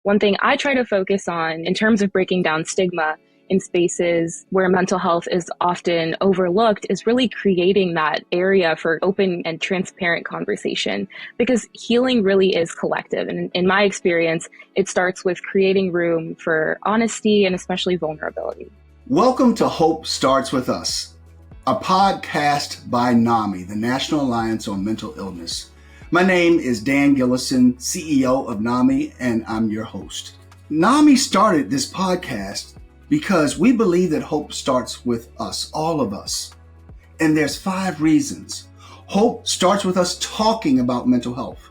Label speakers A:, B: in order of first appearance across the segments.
A: One thing I try to focus on in terms of breaking down stigma in spaces where mental health is often overlooked is really creating that area for open and transparent conversation, because healing really is collective. And in my experience, it starts with creating room for honesty and especially vulnerability.
B: Welcome to Hope Starts With Us, a podcast by NAMI, the National Alliance on Mental Illness. My name is Dan Gillison, CEO of NAMI, and I'm your host. NAMI started this podcast because we believe that hope starts with us, all of us. And there's 5 reasons. Hope starts with us talking about mental health.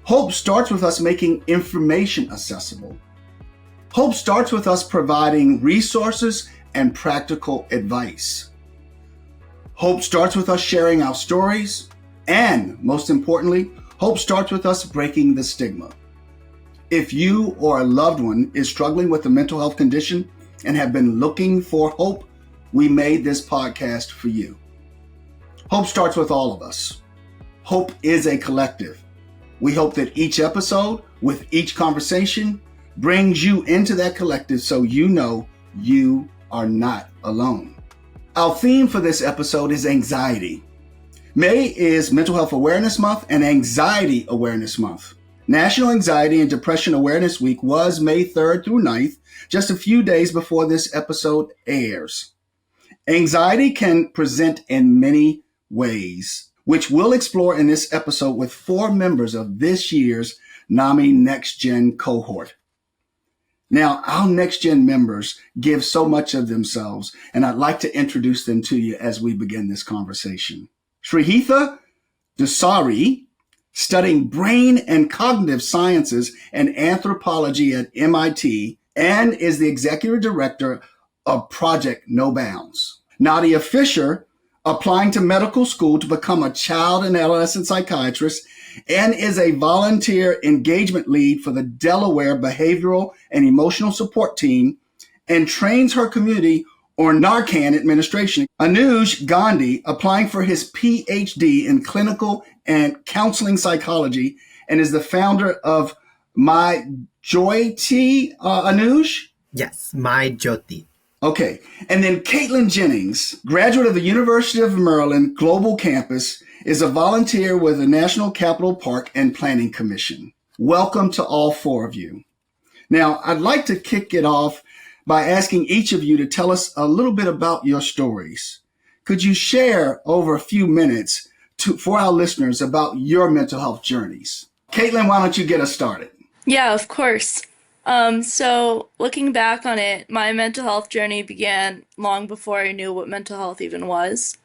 B: Hope starts with us making information accessible. Hope starts with us providing resources and practical advice. Hope starts with us sharing our stories. And most importantly, hope starts with us breaking the stigma. If you or a loved one is struggling with a mental health condition and have been looking for hope, we made this podcast for you. Hope starts with all of us. Hope is a collective. We hope that each episode, with each conversation, brings you into that collective so you know you are not alone. Our theme for this episode is anxiety. May is Mental Health Awareness Month and Anxiety Awareness Month. National Anxiety and Depression Awareness Week was May 3rd through 9th, just a few days before this episode airs. Anxiety can present in many ways, which we'll explore in this episode with 4 members of this year's NAMI Next Gen cohort. Now, our Next Gen members give so much of themselves, and I'd like to introduce them to you as we begin this conversation. Srihitha Dasari, studying brain and cognitive sciences and anthropology at MIT, and is the executive director of Project No Bounds. Nadiyah Fisher, applying to medical school to become a child and adolescent psychiatrist, and is a volunteer engagement lead for the Delaware Behavioral and Emotional Support Team, and trains her community on Narcan administration. Anuj Gandhi, applying for his PhD in clinical and counseling psychology, and is the founder of My Jyoti. Anuj?
C: Yes, My Jyoti.
B: Okay. And then Caitlyn Jennings, graduate of the University of Maryland Global Campus, is a volunteer with the National Capital Park and Planning Commission. Welcome to all 4 of you. Now, I'd like to kick it off by asking each of you to tell us a little bit about your stories. Could you share over a few minutes for our listeners about your mental health journeys? Caitlyn, why don't you get us started?
D: Yeah, of course. So looking back on it, my mental health journey began long before I knew what mental health even was.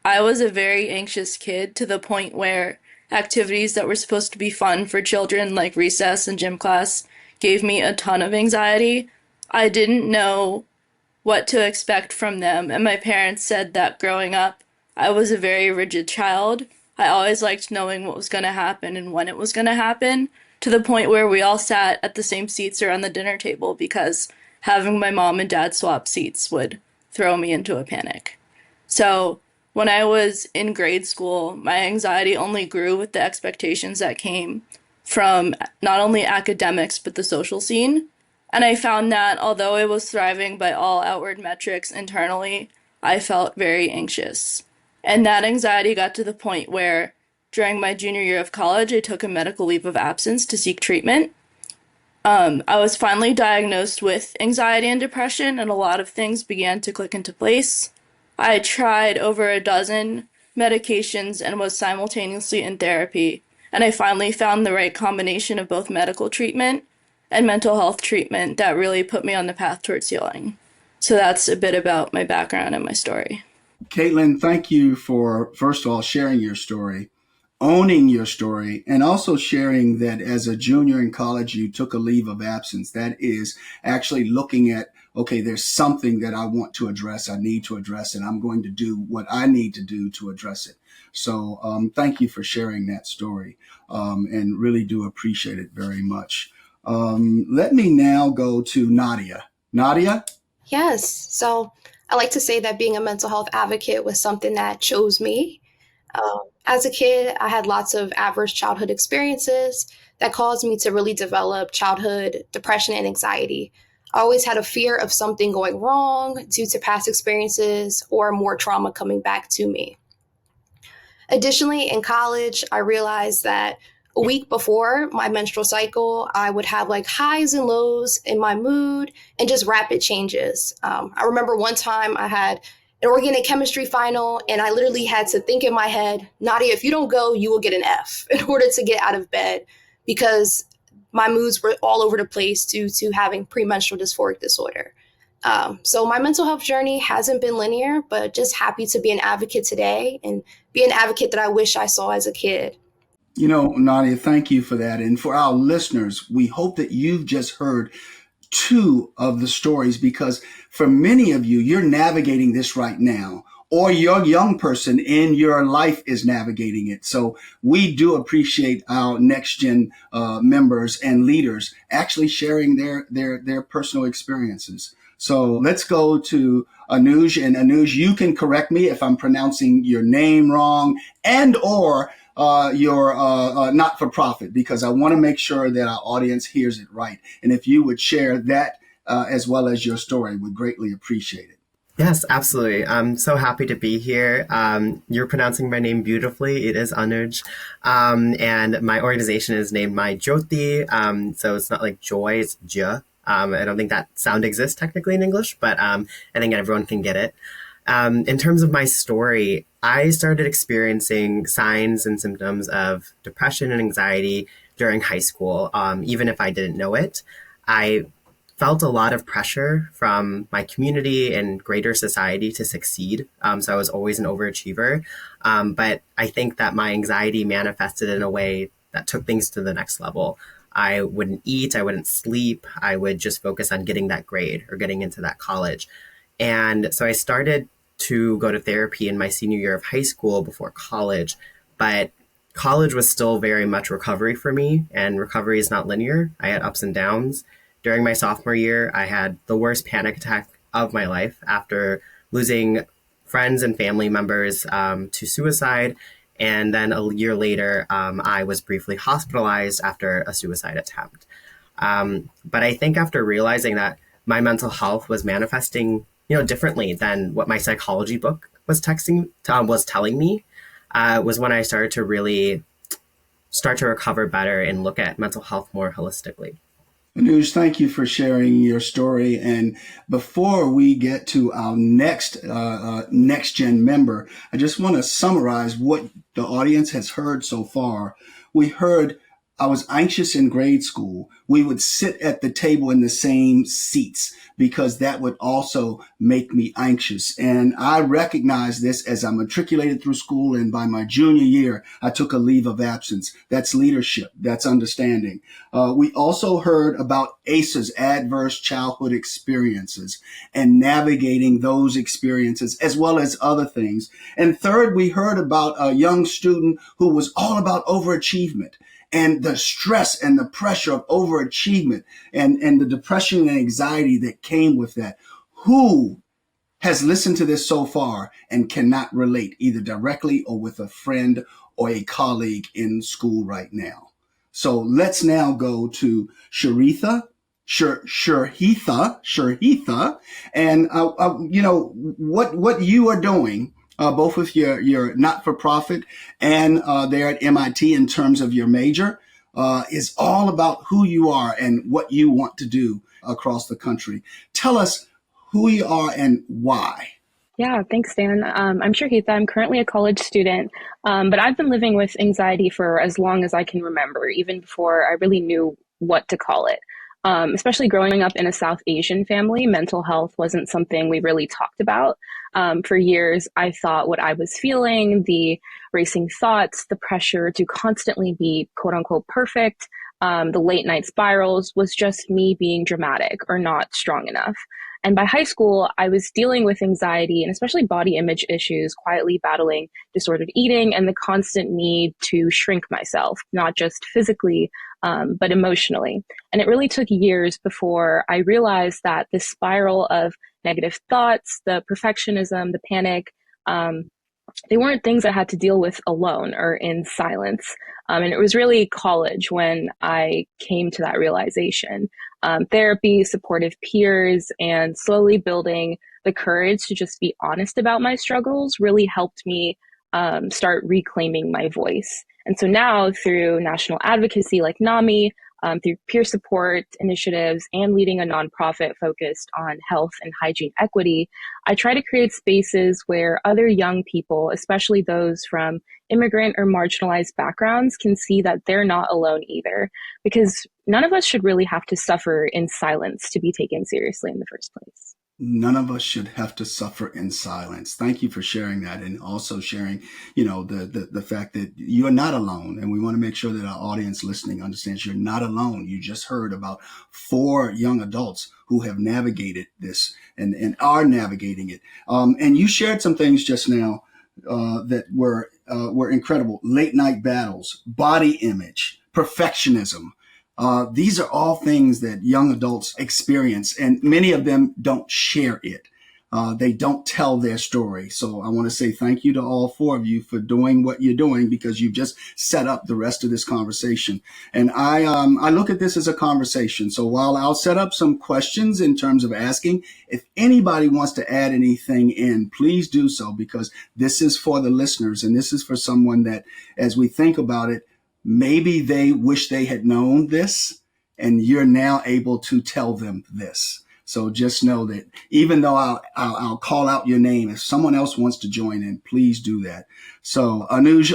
D: I was a very anxious kid to the point where activities that were supposed to be fun for children, like recess and gym class, gave me a ton of anxiety. I didn't know what to expect from them, and my parents said that growing up, I was a very rigid child. I always liked knowing what was going to happen and when it was going to happen, to the point where we all sat at the same seats around the dinner table because having my mom and dad swap seats would throw me into a panic. So when I was in grade school, my anxiety only grew with the expectations that came from not only academics but the social scene. And I found that although I was thriving by all outward metrics internally, I felt very anxious. And that anxiety got to the point where during my junior year of college, I took a medical leave of absence to seek treatment. I was finally diagnosed with anxiety and depression, and a lot of things began to click into place. I tried over a dozen medications and was simultaneously in therapy, and I finally found the right combination of both medical treatment and mental health treatment that really put me on the path towards healing. So that's a bit about my background and my story.
B: Caitlyn, thank you for, first of all, sharing your story, owning your story, and also sharing that as a junior in college, you took a leave of absence. That is actually looking at, okay, there's something that I want to address, I need to address, and I'm going to do what I need to do to address it. So thank you for sharing that story, and really do appreciate it very much. Let me now go to Nadiyah. Nadiyah?
E: Yes. So I like to say that being a mental health advocate was something that chose me. As a kid, I had lots of adverse childhood experiences, that caused me to really develop childhood depression and anxiety. I always had a fear of something going wrong due to past experiences or more trauma coming back to me. Additionally, in college, I realized that a week before my menstrual cycle, I would have like highs and lows in my mood and just rapid changes. I remember one time I had an organic chemistry final, and I literally had to think in my head, Nadiyah, if you don't go, you will get an F in order to get out of bed, because my moods were all over the place due to having premenstrual dysphoric disorder. So my mental health journey hasn't been linear, but just happy to be an advocate today and be an advocate that I wish I saw as a kid.
B: You know, Nadiyah, thank you for that. And for our listeners, we hope that you've just heard two of the stories, because for many of you, you're navigating this right now, or your young person in your life is navigating it. So we do appreciate our Next Gen members and leaders actually sharing their personal experiences. So let's go to Anuj. And Anuj, you can correct me if I'm pronouncing your name wrong and or your not-for-profit, because I want to make sure that our audience hears it right. And if you would share that as well as your story, we'd greatly appreciate it.
C: Yes, absolutely. I'm so happy to be here. You're pronouncing my name beautifully. It is Anuj. And my organization is named My Jyoti. So it's not like joy, it's J. I don't think that sound exists technically in English, but I think everyone can get it. In terms of my story, I started experiencing signs and symptoms of depression and anxiety during high school. Even if I didn't know it, I felt a lot of pressure from my community and greater society to succeed. So I was always an overachiever. But I think that my anxiety manifested in a way that took things to the next level. I wouldn't eat, I wouldn't sleep. I would just focus on getting that grade or getting into that college. And so I started to go to therapy in my senior year of high school before college, but college was still very much recovery for me, and recovery is not linear. I had ups and downs. During my sophomore year, I had the worst panic attack of my life after losing friends and family members to suicide. And then a year later, I was briefly hospitalized after a suicide attempt. But I think after realizing that my mental health was manifesting differently than what my psychology book was telling me, was when I started to really start to recover better and look at mental health more holistically.
B: Anuj, thank you for sharing your story. And before we get to our next Next Gen member, I just want to summarize what the audience has heard so far. We heard I was anxious in grade school. We would sit at the table in the same seats because that would also make me anxious. And I recognized this as I matriculated through school. And by my junior year, I took a leave of absence. That's leadership. That's understanding. We also heard about ACEs, adverse childhood experiences, and navigating those experiences as well as other things. And third, we heard about a young student who was all about overachievement, and the stress and the pressure of overachievement and the depression and anxiety that came with that. Who has listened to this so far and cannot relate either directly or with a friend or a colleague in school right now? So let's now go to Srihitha. Srihitha, and what you are doing, both with your not-for-profit and there at MIT in terms of your major, is all about who you are and what you want to do across the country. Tell us who you are and why.
A: Yeah, thanks, Dan. I'm Srihitha. I'm currently a college student, but I've been living with anxiety for as long as I can remember, even before I really knew what to call it. Especially growing up in a South Asian family, mental health wasn't something we really talked about. For years, I thought what I was feeling, the racing thoughts, the pressure to constantly be quote unquote perfect, the late night spirals was just me being dramatic or not strong enough. And by high school, I was dealing with anxiety and especially body image issues, quietly battling disordered eating and the constant need to shrink myself, not just physically, but emotionally. And it really took years before I realized that this spiral of negative thoughts, the perfectionism, the panic, they weren't things I had to deal with alone or in silence. And it was really college when I came to that realization. Therapy, supportive peers, and slowly building the courage to just be honest about my struggles really helped me start reclaiming my voice. And so now, through national advocacy like NAMI, through peer support initiatives, and leading a nonprofit focused on health and hygiene equity, I try to create spaces where other young people, especially those from immigrant or marginalized backgrounds, can see that they're not alone either. Because none of us should really have to suffer in silence to be taken seriously in the first place.
B: None of us should have to suffer in silence. Thank you for sharing that, and also sharing, the fact that you are not alone. And we want to make sure that our audience listening understands you're not alone. You just heard about 4 young adults who have navigated this and are navigating it. And you shared some things just now that were incredible. Late night battles, body image, perfectionism. These are all things that young adults experience, and many of them don't share it. They don't tell their story. So I want to say thank you to all 4 of you for doing what you're doing, because you've just set up the rest of this conversation. And I look at this as a conversation. So while I'll set up some questions in terms of asking, if anybody wants to add anything in, please do so, because this is for the listeners, and this is for someone that, as we think about it, maybe they wish they had known this, and you're now able to tell them this. So just know that even though I'll call out your name, if someone else wants to join in, please do that. So Anuj,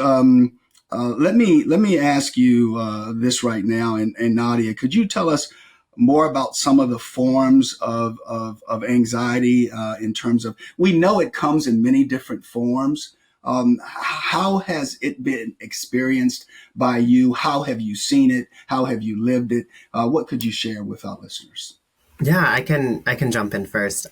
B: let me ask you this right now, and Nadiyah, could you tell us more about some of the forms of anxiety in terms of, we know it comes in many different forms. How has it been experienced by you? How have you seen it? How have you lived it? What could you share with our listeners?
C: Yeah, I can jump in first.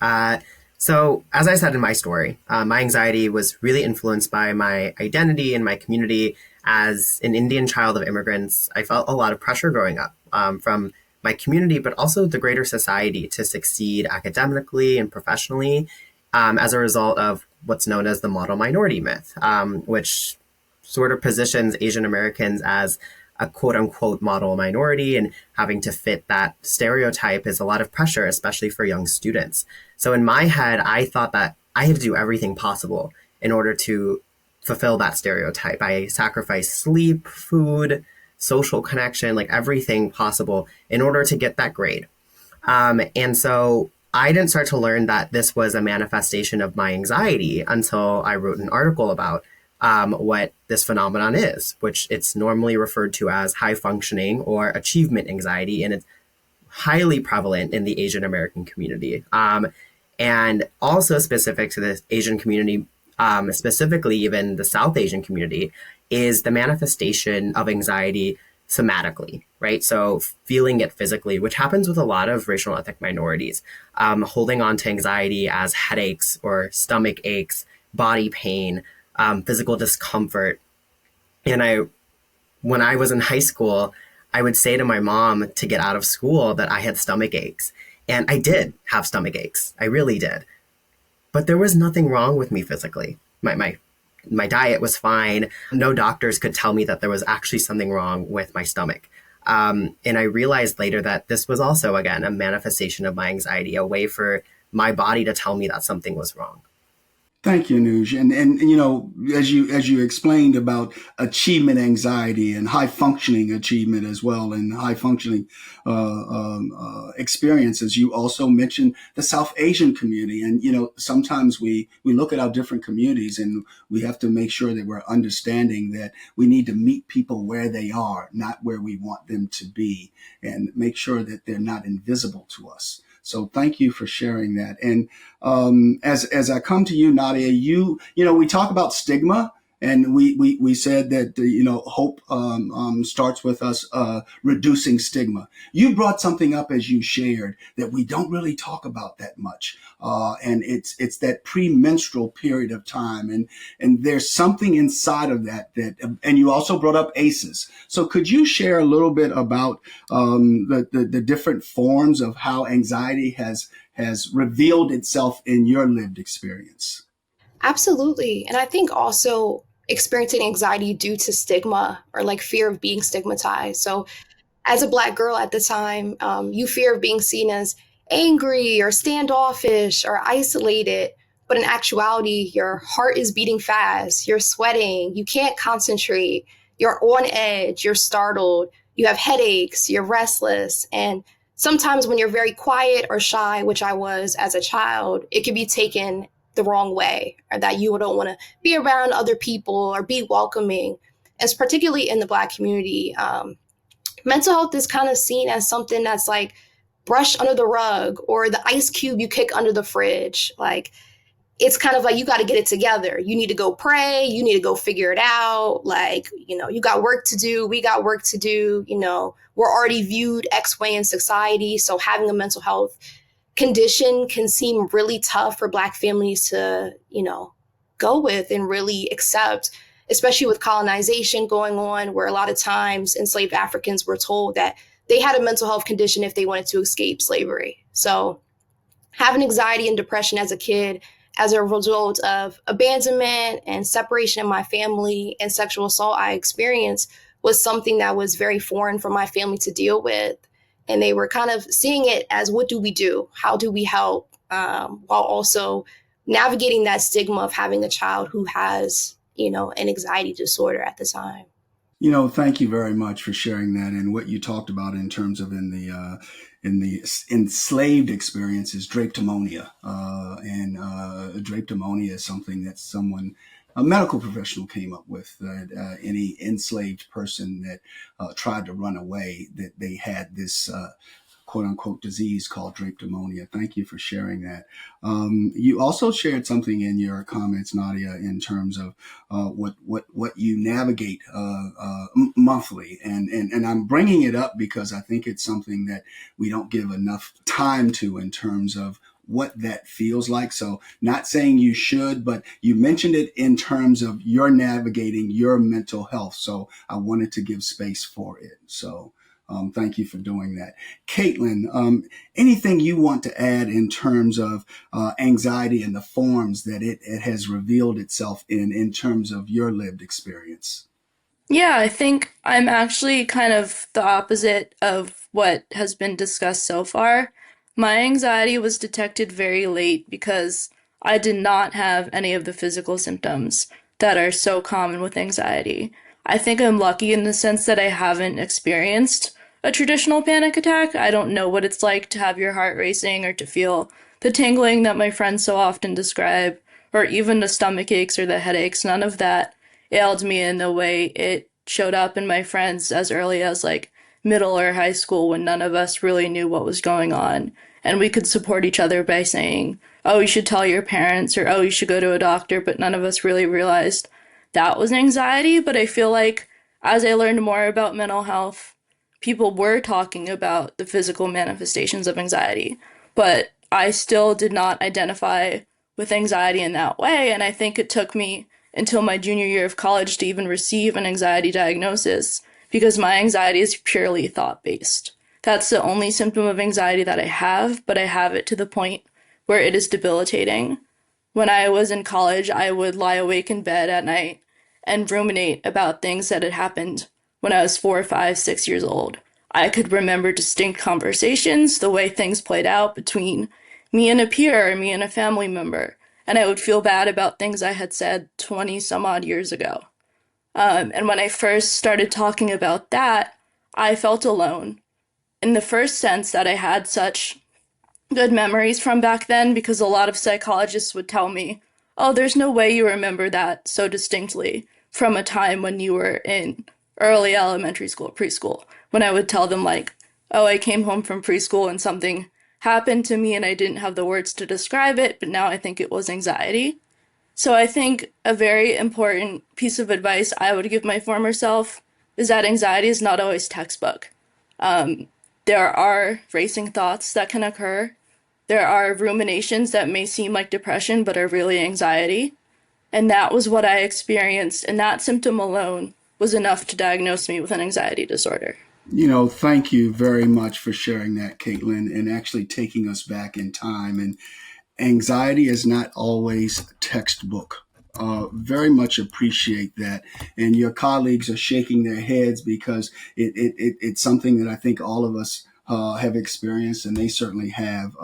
C: So as I said in my story, my anxiety was really influenced by my identity and my community. As an Indian child of immigrants, I felt a lot of pressure growing up from my community, but also the greater society, to succeed academically and professionally as a result of what's known as the model minority myth, which sort of positions Asian Americans as a quote unquote model minority, and having to fit that stereotype is a lot of pressure, especially for young students. So in my head, I thought that I had to do everything possible in order to fulfill that stereotype. I sacrificed sleep, food, social connection, like everything possible in order to get that grade. And so I didn't start to learn that this was a manifestation of my anxiety until I wrote an article about what this phenomenon is, which it's normally referred to as high functioning or achievement anxiety, and it's highly prevalent in the Asian American community. And also specific to the Asian community, specifically even the South Asian community, is the manifestation of anxiety somatically, right? So feeling it physically, which happens with a lot of racial and ethnic minorities, holding on to anxiety as headaches or stomach aches, body pain, physical discomfort. And when I was in high school, I would say to my mom to get out of school that I had stomach aches. And I did have stomach aches. I really did. But there was nothing wrong with me physically. My diet was fine. No doctors could tell me that there was actually something wrong with my stomach. And I realized later that this was also, again, a manifestation of my anxiety, a way for my body to tell me that something was wrong.
B: Thank you, Anuj. And as you explained about achievement anxiety and high functioning achievement as well, and high functioning experiences, you also mentioned the South Asian community. And sometimes we look at our different communities, and we have to make sure that we're understanding that we need to meet people where they are, not where we want them to be, and make sure that they're not invisible to us. So thank you for sharing that. And as I come to you, Nadiyah, we talk about stigma, and we said that hope starts with us reducing stigma. You brought something up as you shared that we don't really talk about that much, and it's that premenstrual period of time, and there's something inside of that and you also brought up ACEs. So could you share a little bit about the different forms of how anxiety has revealed itself in your lived experience?
E: Absolutely. And I think also experiencing anxiety due to stigma or like fear of being stigmatized. So as a Black girl at the time, you fear of being seen as angry or standoffish or isolated. But in actuality, your heart is beating fast, you're sweating, you can't concentrate, you're on edge, you're startled, you have headaches, you're restless. And sometimes when you're very quiet or shy, which I was as a child, it can be taken the wrong way, or that you don't want to be around other people or be welcoming. As particularly in the Black community, mental health is kind of seen as something that's like brushed under the rug or the ice cube you kick under the fridge. Like, it's kind of like you got to get it together. You need to go pray. You need to go figure it out. Like, you got work to do. We got work to do. We're already viewed X way in society. So having a mental health condition can seem really tough for Black families to, go with and really accept, especially with colonization going on, where a lot of times enslaved Africans were told that they had a mental health condition if they wanted to escape slavery. So having anxiety and depression as a kid, as a result of abandonment and separation in my family and sexual assault I experienced, was something that was very foreign for my family to deal with. And they were kind of seeing it as, what do we do? How do we help? While also navigating that stigma of having a child who has, an anxiety disorder at the time.
B: Thank you very much for sharing that, and what you talked about in terms of in the enslaved experiences, drapetomania, and drapetomania is something that a medical professional came up with. Any enslaved person that tried to run away, that they had this quote unquote disease called drapetomania. Thank you for sharing that. You also shared something in your comments, Nadiyah, in terms of what you navigate monthly, and I'm bringing it up because I think it's something that we don't give enough time to in terms of what that feels like. So not saying you should, but you mentioned it in terms of you're navigating your mental health. So I wanted to give space for it. So thank you for doing that. Caitlyn, anything you want to add in terms of anxiety and the forms that it has revealed itself in terms of your lived experience?
D: Yeah, I think I'm actually kind of the opposite of what has been discussed so far. My anxiety was detected very late because I did not have any of the physical symptoms that are so common with anxiety. I think I'm lucky in the sense that I haven't experienced a traditional panic attack. I don't know what it's like to have your heart racing or to feel the tingling that my friends so often describe, or even the stomach aches or the headaches. None of that ailed me in the way it showed up in my friends as early as like middle or high school, when none of us really knew what was going on. And we could support each other by saying, oh, you should tell your parents, or oh, you should go to a doctor. But none of us really realized that was anxiety. But I feel like as I learned more about mental health, people were talking about the physical manifestations of anxiety. But I still did not identify with anxiety in that way. And I think it took me until my junior year of college to even receive an anxiety diagnosis, because my anxiety is purely thought based. That's the only symptom of anxiety that I have, but I have it to the point where it is debilitating. When I was in college, I would lie awake in bed at night and ruminate about things that had happened when I was 4, 5, 6 years old. I could remember distinct conversations, the way things played out between me and a peer or me and a family member, and I would feel bad about things I had said 20 some odd years ago. And when I first started talking about that, I felt alone, in the first sense that I had such good memories from back then, because a lot of psychologists would tell me, oh, there's no way you remember that so distinctly from a time when you were in early elementary school, preschool. When I would tell them, like, oh, I came home from preschool and something happened to me and I didn't have the words to describe it, but now I think it was anxiety. So I think a very important piece of advice I would give my former self is that anxiety is not always textbook. There are racing thoughts that can occur. There are ruminations that may seem like depression but are really anxiety. And that was what I experienced, and that symptom alone was enough to diagnose me with an anxiety disorder.
B: Thank you very much for sharing that, Caitlyn, and actually taking us back in time. And anxiety is not always textbook. Very much appreciate that. And your colleagues are shaking their heads because it's something that I think all of us have experienced, and they certainly have.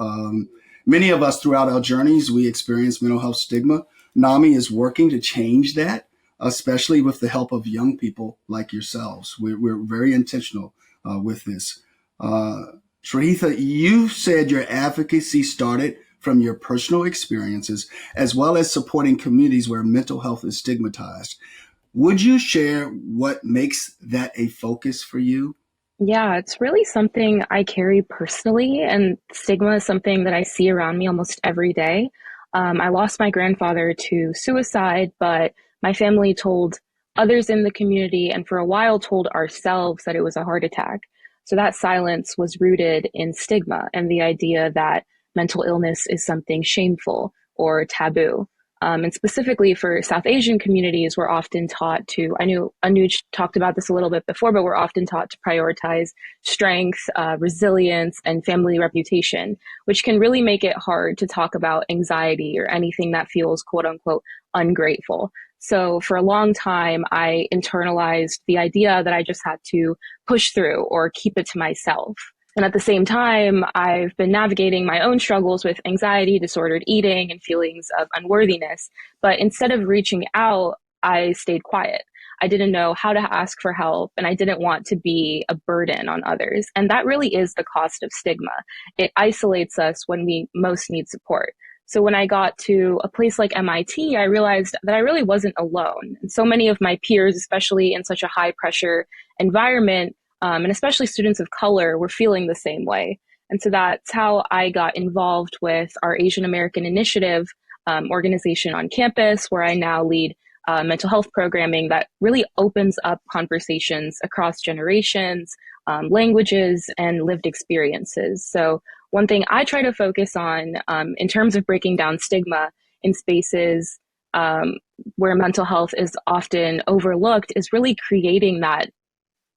B: Many of us throughout our journeys, we experience mental health stigma. NAMI is working to change that, especially with the help of young people like yourselves. We're very intentional with this. Srihitha, you said your advocacy started from your personal experiences as well as supporting communities where mental health is stigmatized. Would you share what makes that a focus for you?
A: Yeah, it's really something I carry personally, and stigma is something that I see around me almost every day. I lost my grandfather to suicide, but my family told others in the community and for a while told ourselves that it was a heart attack. So that silence was rooted in stigma and the idea that mental illness is something shameful or taboo. And specifically for South Asian communities, we're often taught to, I knew Anuj talked about this a little bit before, but we're often taught to prioritize strength, resilience, and family reputation, which can really make it hard to talk about anxiety or anything that feels quote unquote ungrateful. So for a long time, I internalized the idea that I just had to push through or keep it to myself. And at the same time, I've been navigating my own struggles with anxiety, disordered eating, and feelings of unworthiness. But instead of reaching out, I stayed quiet. I didn't know how to ask for help, and I didn't want to be a burden on others. And that really is the cost of stigma. It isolates us when we most need support. So when I got to a place like MIT, I realized that I really wasn't alone. And so many of my peers, especially in such a high pressure environment, and especially students of color, were feeling the same way. And so that's how I got involved with our Asian American Initiative organization on campus, where I now lead mental health programming that really opens up conversations across generations, languages, and lived experiences. So one thing I try to focus on in terms of breaking down stigma in spaces where mental health is often overlooked is really creating that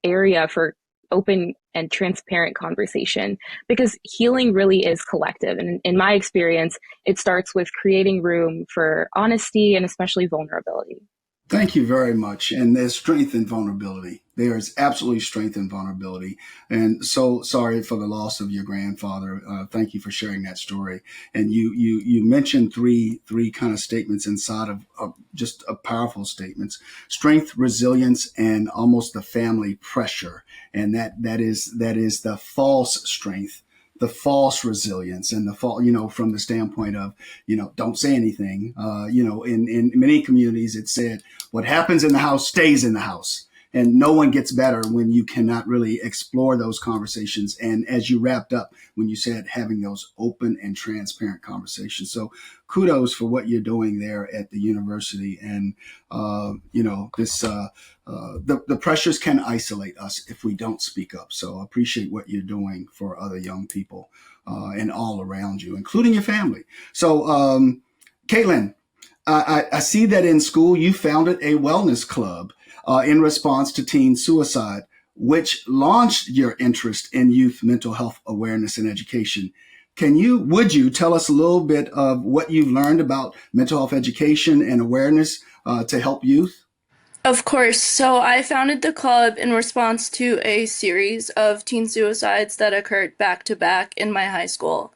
A: area for open and transparent conversation, because healing really is collective. And in my experience, it starts with creating room for honesty and especially vulnerability.
B: Thank you very much. And there's strength in vulnerability. There is absolutely strength in vulnerability. And so sorry for the loss of your grandfather. Thank you for sharing that story. And you mentioned three kind of statements inside of just powerful statements: strength, resilience, and almost the family pressure. And that is the false strength, the false resilience, and the from the standpoint of, don't say anything. In many communities, it's said, what happens in the house stays in the house. And no one gets better when you cannot really explore those conversations. And as you wrapped up, when you said having those open and transparent conversations. So kudos for what you're doing there at the university. And, the pressures can isolate us if we don't speak up. So I appreciate what you're doing for other young people and all around you, including your family. So, Caitlyn, I see that in school you founded a wellness club in response to teen suicide, which launched your interest in youth mental health awareness and education. Would you tell us a little bit of what you've learned about mental health education and awareness to help youth?
D: Of course. So I founded the club in response to a series of teen suicides that occurred back to back in my high school.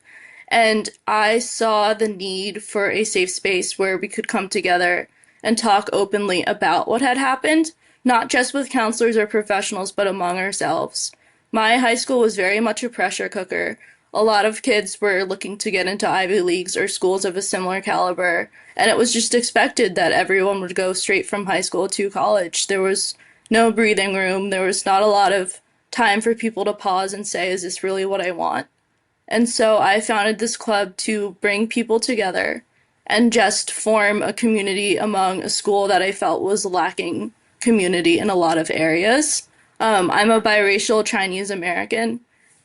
D: And I saw the need for a safe space where we could come together and talk openly about what had happened, not just with counselors or professionals, but among ourselves. My high school was very much a pressure cooker. A lot of kids were looking to get into Ivy Leagues or schools of a similar caliber, and it was just expected that everyone would go straight from high school to college. There was no breathing room. There was not a lot of time for people to pause and say, is this really what I want? And so I founded this club to bring people together and just form a community among a school that I felt was lacking community in a lot of areas. I'm a biracial Chinese American,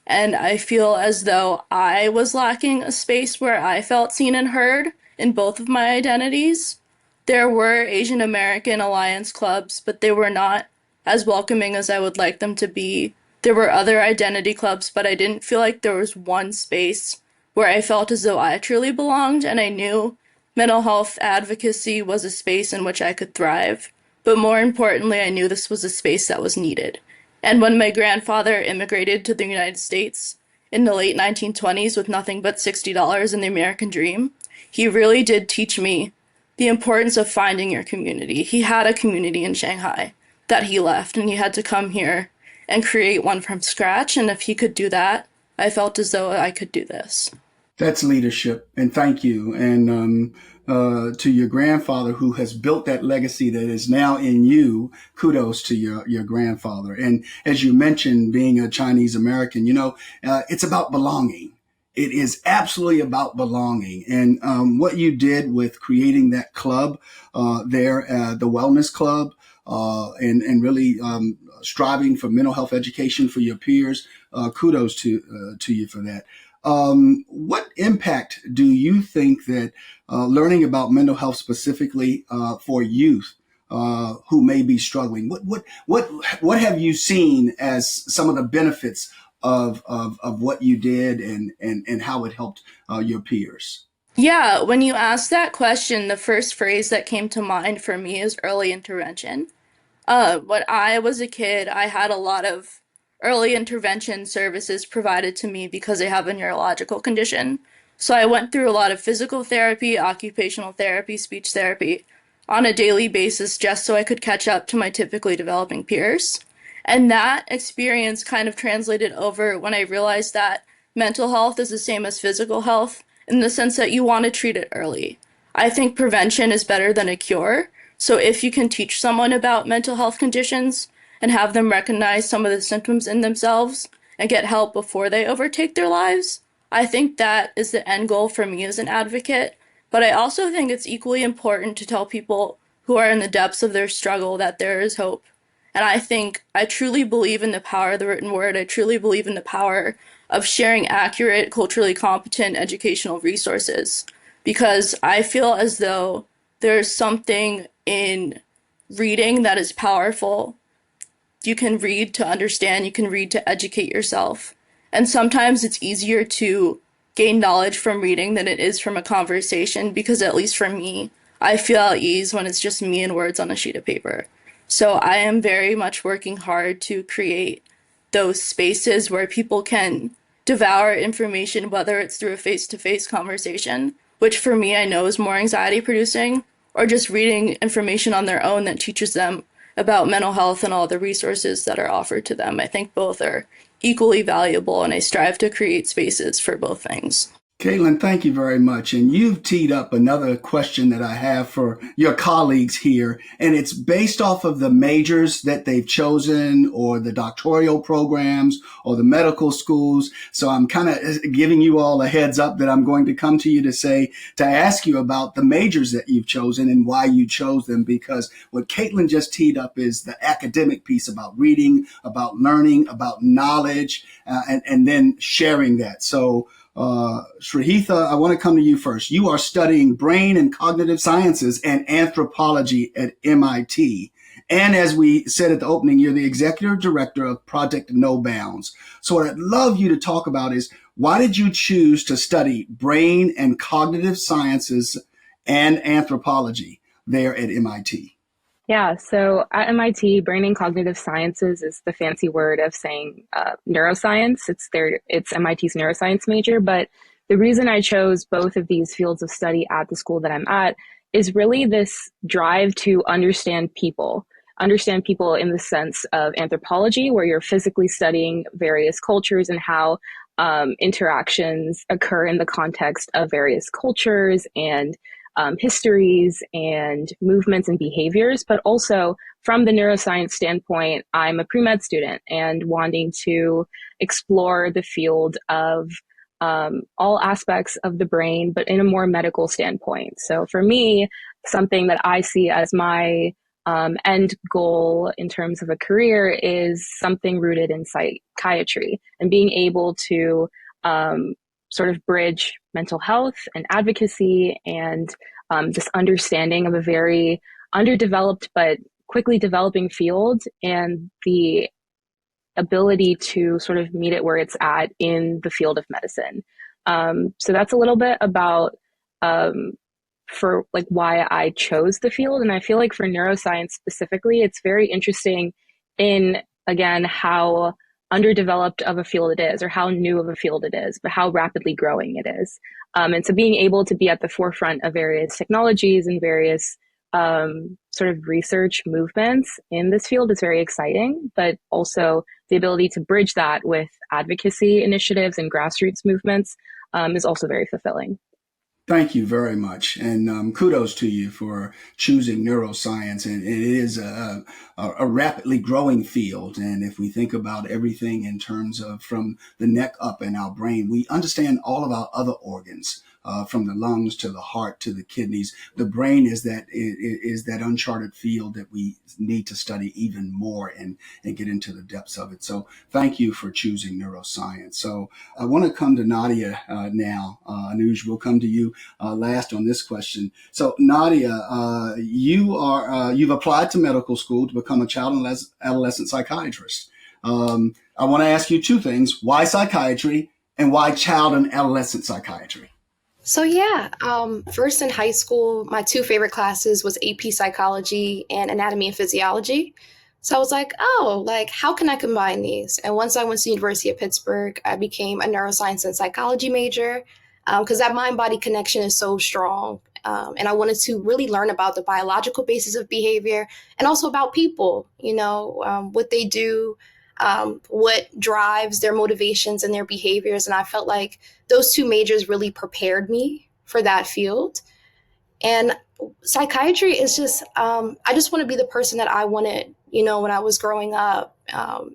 D: and I feel as though I was lacking a space where I felt seen and heard in both of my identities. There were Asian American Alliance clubs, but they were not as welcoming as I would like them to be. There were other identity clubs, but I didn't feel like there was one space where I felt as though I truly belonged, and I knew mental health advocacy was a space in which I could thrive. But more importantly, I knew this was a space that was needed. And when my grandfather immigrated to the United States in the late 1920s with nothing but $60 in the American dream, he really did teach me the importance of finding your community. He had a community in Shanghai that he left, and he had to come here and create one from scratch. And if he could do that, I felt as though I could do this.
B: That's leadership, and thank you. And to your grandfather who has built that legacy that is now in you, kudos to your grandfather. And as you mentioned, being a Chinese American, it's about belonging. It is absolutely about belonging. And what you did with creating that club there, the Wellness Club, and really striving for mental health education for your peers, kudos to you for that. What impact do you think that learning about mental health specifically for youth who may be struggling, what have you seen as some of the benefits of what you did and how it helped your peers?
D: Yeah, when you asked that question, the first phrase that came to mind for me is early intervention. When I was a kid, I had a lot of early intervention services provided to me because I have a neurological condition. So I went through a lot of physical therapy, occupational therapy, speech therapy on a daily basis just so I could catch up to my typically developing peers. And that experience kind of translated over when I realized that mental health is the same as physical health in the sense that you want to treat it early. I think prevention is better than a cure. So if you can teach someone about mental health conditions and have them recognize some of the symptoms in themselves and get help before they overtake their lives, I think that is the end goal for me as an advocate. But I also think it's equally important to tell people who are in the depths of their struggle that there is hope. And I truly believe in the power of the written word. I truly believe in the power of sharing accurate, culturally competent educational resources because I feel as though there's something in reading that is powerful. You can read to understand, you can read to educate yourself. And sometimes it's easier to gain knowledge from reading than it is from a conversation because, at least for me, I feel at ease when it's just me and words on a sheet of paper. So I am very much working hard to create those spaces where people can devour information, whether it's through a face-to-face conversation, which for me I know is more anxiety producing, or just reading information on their own that teaches them about mental health and all the resources that are offered to them. I think both are equally valuable, and I strive to create spaces for both things.
B: Caitlyn, thank you very much. And you've teed up another question that I have for your colleagues here, and it's based off of the majors that they've chosen or the doctoral programs or the medical schools. So I'm kind of giving you all a heads up that I'm going to come to you to ask you about the majors that you've chosen and why you chose them, because what Caitlyn just teed up is the academic piece about reading, about learning, about knowledge, and then sharing that. So Srihitha, I want to come to you first. You are studying brain and cognitive sciences and anthropology at MIT. And as we said at the opening, you're the executive director of Project No Bounds. So what I'd love you to talk about is, why did you choose to study brain and cognitive sciences and anthropology there at MIT?
A: Yeah, so at MIT, brain and cognitive sciences is the fancy word of saying neuroscience. It's MIT's neuroscience major. But the reason I chose both of these fields of study at the school that I'm at is really this drive to understand people in the sense of anthropology, where you're physically studying various cultures and how interactions occur in the context of various cultures and histories and movements and behaviors, but also from the neuroscience standpoint, I'm a pre-med student and wanting to explore the field of all aspects of the brain, but in a more medical standpoint. So for me, something that I see as my end goal in terms of a career is something rooted in psychiatry and being able to sort of bridge mental health and advocacy and this understanding of a very underdeveloped but quickly developing field, and the ability to sort of meet it where it's at in the field of medicine. So that's a little bit about for like why I chose the field. And I feel like for neuroscience specifically, it's very interesting in, again, how underdeveloped of a field it is, or how new of a field it is, but how rapidly growing it is. And so being able to be at the forefront of various technologies and various sort of research movements in this field is very exciting, but also the ability to bridge that with advocacy initiatives and grassroots movements is also very fulfilling.
B: Thank you very much, and kudos to you for choosing neuroscience. And it is a rapidly growing field. And if we think about everything in terms of from the neck up in our brain, we understand all of our other organs. From the lungs to the heart to the kidneys, the brain is that uncharted field that we need to study even more and get into the depths of it. So thank you for choosing neuroscience. So I want to come to Nadiyah now. Anuj, we'll come to you last on this question. So Nadiyah, you've applied to medical school to become a child and adolescent psychiatrist. I want to ask you two things: why psychiatry, and why child and adolescent psychiatry?
E: So yeah, first in high school, my two favorite classes was AP Psychology and Anatomy and Physiology. So I was like, oh, like how can I combine these? And once I went to the University of Pittsburgh, I became a neuroscience and psychology major because that mind-body connection is so strong. And I wanted to really learn about the biological basis of behavior and also about people, what they do, what drives their motivations and their behaviors. And I felt like those two majors really prepared me for that field. And psychiatry is just, I just want to be the person that I wanted, when I was growing up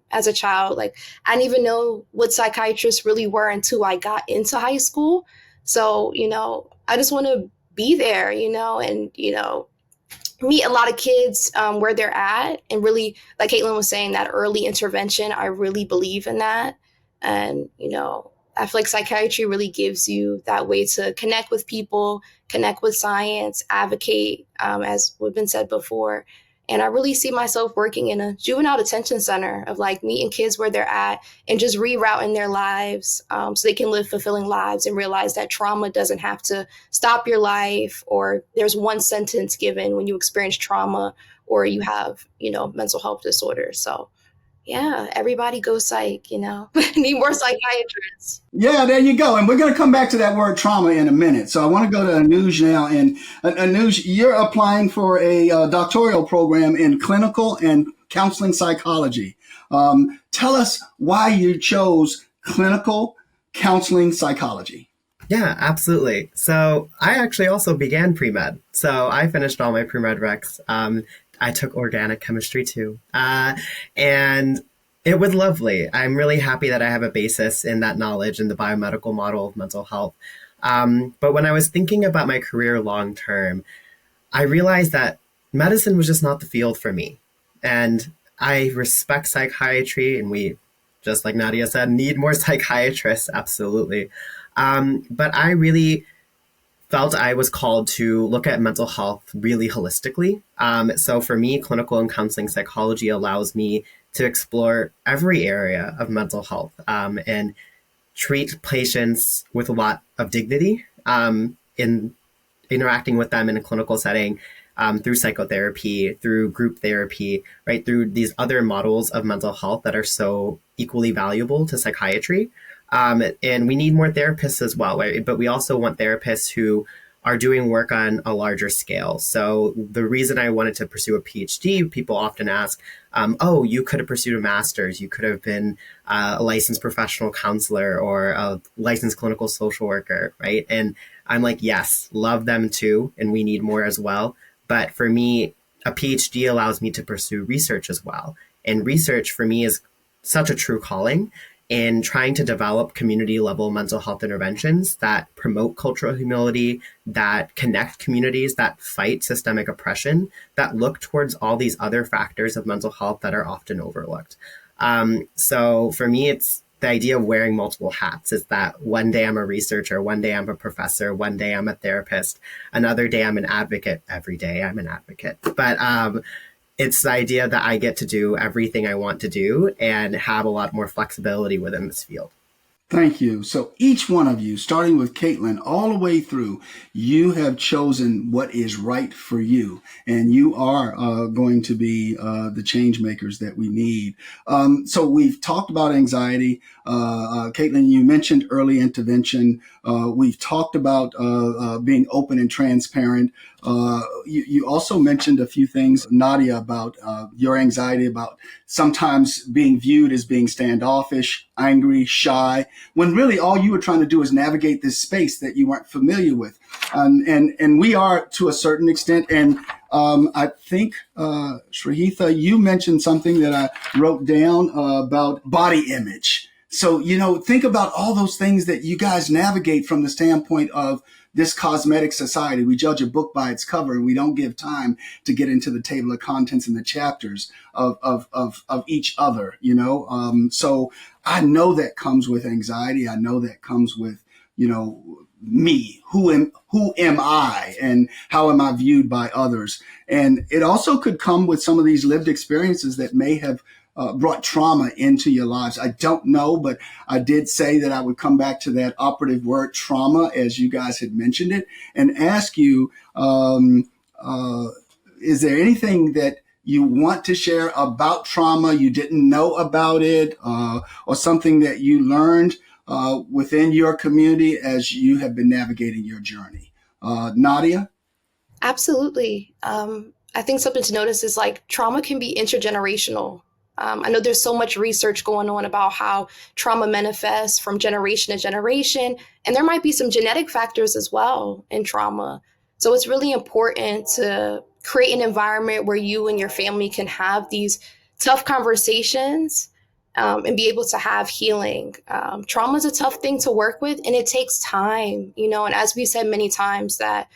E: as a child. Like, I didn't even know what psychiatrists really were until I got into high school. So, I just want to be there, and, meet a lot of kids where they're at. And really, like Caitlyn was saying, that early intervention, I really believe in that. And, I feel like psychiatry really gives you that way to connect with people, connect with science, advocate, as we've been said before. And I really see myself working in a juvenile detention center of like meeting kids where they're at and just rerouting their lives so they can live fulfilling lives and realize that trauma doesn't have to stop your life, or there's one sentence given when you experience trauma or you have, mental health disorders. So yeah, everybody go psych, need more psychiatrists.
B: Yeah, there you go. And we're going to come back to that word trauma in a minute. So I want to go to Anuj now. And Anuj, you're applying for a doctoral program in clinical and counseling psychology. Tell us why you chose clinical counseling psychology.
C: Yeah, absolutely. So I actually also began pre-med. So I finished all my pre-med recs. I took organic chemistry too. And it was lovely. I'm really happy that I have a basis in that knowledge in the biomedical model of mental health. But when I was thinking about my career long term, I realized that medicine was just not the field for me. And I respect psychiatry, and we, just like Nadiyah said, need more psychiatrists, absolutely. But I really felt I was called to look at mental health really holistically. So for me, clinical and counseling psychology allows me to explore every area of mental health and treat patients with a lot of dignity in interacting with them in a clinical setting through psychotherapy, through group therapy, right, through these other models of mental health that are so equally valuable to psychiatry. And we need more therapists as well, right? But we also want therapists who are doing work on a larger scale. So the reason I wanted to pursue a PhD, people often ask, oh, you could have pursued a master's, you could have been a licensed professional counselor or a licensed clinical social worker, right? And I'm like, yes, love them too, and we need more as well. But for me, a PhD allows me to pursue research as well. And research for me is such a true calling in trying to develop community level mental health interventions that promote cultural humility, that connect communities, that fight systemic oppression, that look towards all these other factors of mental health that are often overlooked. So for me, it's the idea of wearing multiple hats, is that one day I'm a researcher, one day I'm a professor, one day I'm a therapist, another day I'm an advocate, every day I'm an advocate. But it's the idea that I get to do everything I want to do and have a lot more flexibility within this field.
B: Thank you. So each one of you, starting with Caitlyn all the way through, you have chosen what is right for you, and you are going to be the change makers that we need. So we've talked about anxiety. Caitlyn, you mentioned early intervention. We've talked about being open and transparent. You also mentioned a few things, Nadiyah, about your anxiety about sometimes being viewed as being standoffish, angry, shy, when really all you were trying to do is navigate this space that you weren't familiar with. And we are to a certain extent. And I think, Srihitha, you mentioned something that I wrote down about body image. So, think about all those things that you guys navigate from the standpoint of this cosmetic society. We judge a book by its cover, and we don't give time to get into the table of contents and the chapters of each other, So I know that comes with anxiety. I know that comes with, me. Who am I, and how am I viewed by others? And it also could come with some of these lived experiences that may have brought trauma into your lives. I don't know, but I did say that I would come back to that operative word, trauma, as you guys had mentioned it, and ask you, is there anything that you want to share about trauma, you didn't know about it, or something that you learned within your community as you have been navigating your journey? Nadiyah?
E: Absolutely. I think something to notice is like trauma can be intergenerational. I know there's so much research going on about how trauma manifests from generation to generation, and there might be some genetic factors as well in trauma. So it's really important to create an environment where you and your family can have these tough conversations and be able to have healing. Trauma is a tough thing to work with, and it takes time, and as we said many times that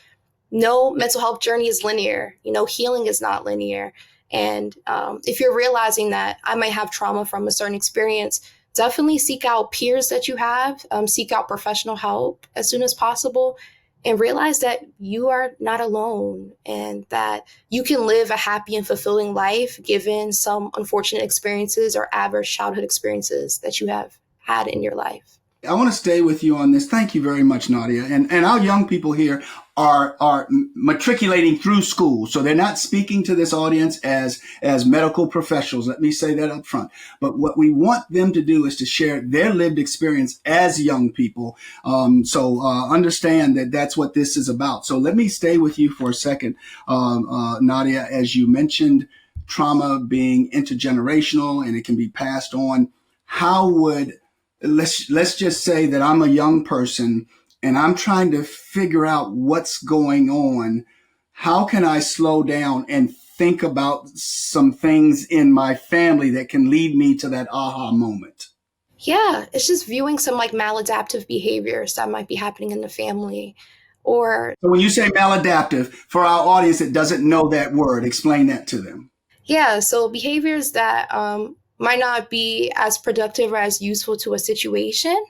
E: no mental health journey is linear, healing is not linear. And if you're realizing that I might have trauma from a certain experience, definitely seek out peers that you have, seek out professional help as soon as possible, and realize that you are not alone and that you can live a happy and fulfilling life given some unfortunate experiences or adverse childhood experiences that you have had in your life.
B: I want to stay with you on this. Thank you very much, Nadiyah. And our young people here are matriculating through school. So they're not speaking to this audience as medical professionals. Let me say that up front. But what we want them to do is to share their lived experience as young people. So understand that that's what this is about. So let me stay with you for a second, Nadiyah, as you mentioned trauma being intergenerational and it can be passed on. How would let's just say that I'm a young person and I'm trying to figure out what's going on. How can I slow down and think about some things in my family that can lead me to that aha moment?
E: Yeah, it's just viewing some like maladaptive behaviors that might be happening in the family. Or
B: so when you say maladaptive, for our audience that doesn't know that word, explain that to them.
E: Yeah, so behaviors that might not be as productive or as useful to a situation.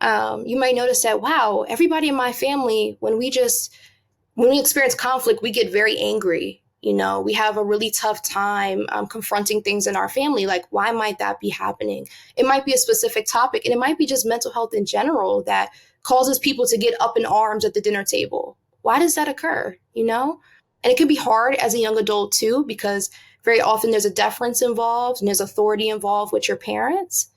E: You might notice that, wow, everybody in my family, when we experience conflict, we get very angry. We have a really tough time confronting things in our family. Like, why might that be happening? It might be a specific topic, and it might be just mental health in general that causes people to get up in arms at the dinner table. Why does that occur? And it can be hard as a young adult too, because very often there's a deference involved and there's authority involved with your parents.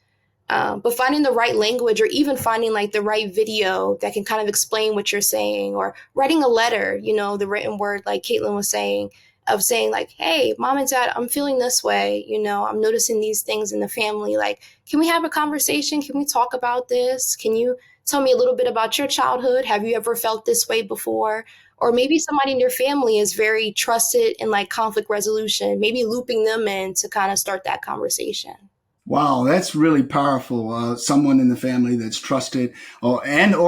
E: But finding the right language or even finding like the right video that can kind of explain what you're saying, or writing a letter, the written word, like Caitlyn was saying, of saying like, hey, mom and dad, I'm feeling this way. I'm noticing these things in the family. Like, can we have a conversation? Can we talk about this? Can you tell me a little bit about your childhood? Have you ever felt this way before? Or maybe somebody in your family is very trusted in like conflict resolution, maybe looping them in to kind of start that conversation.
B: Wow, that's really powerful. Someone in the family that's trusted, or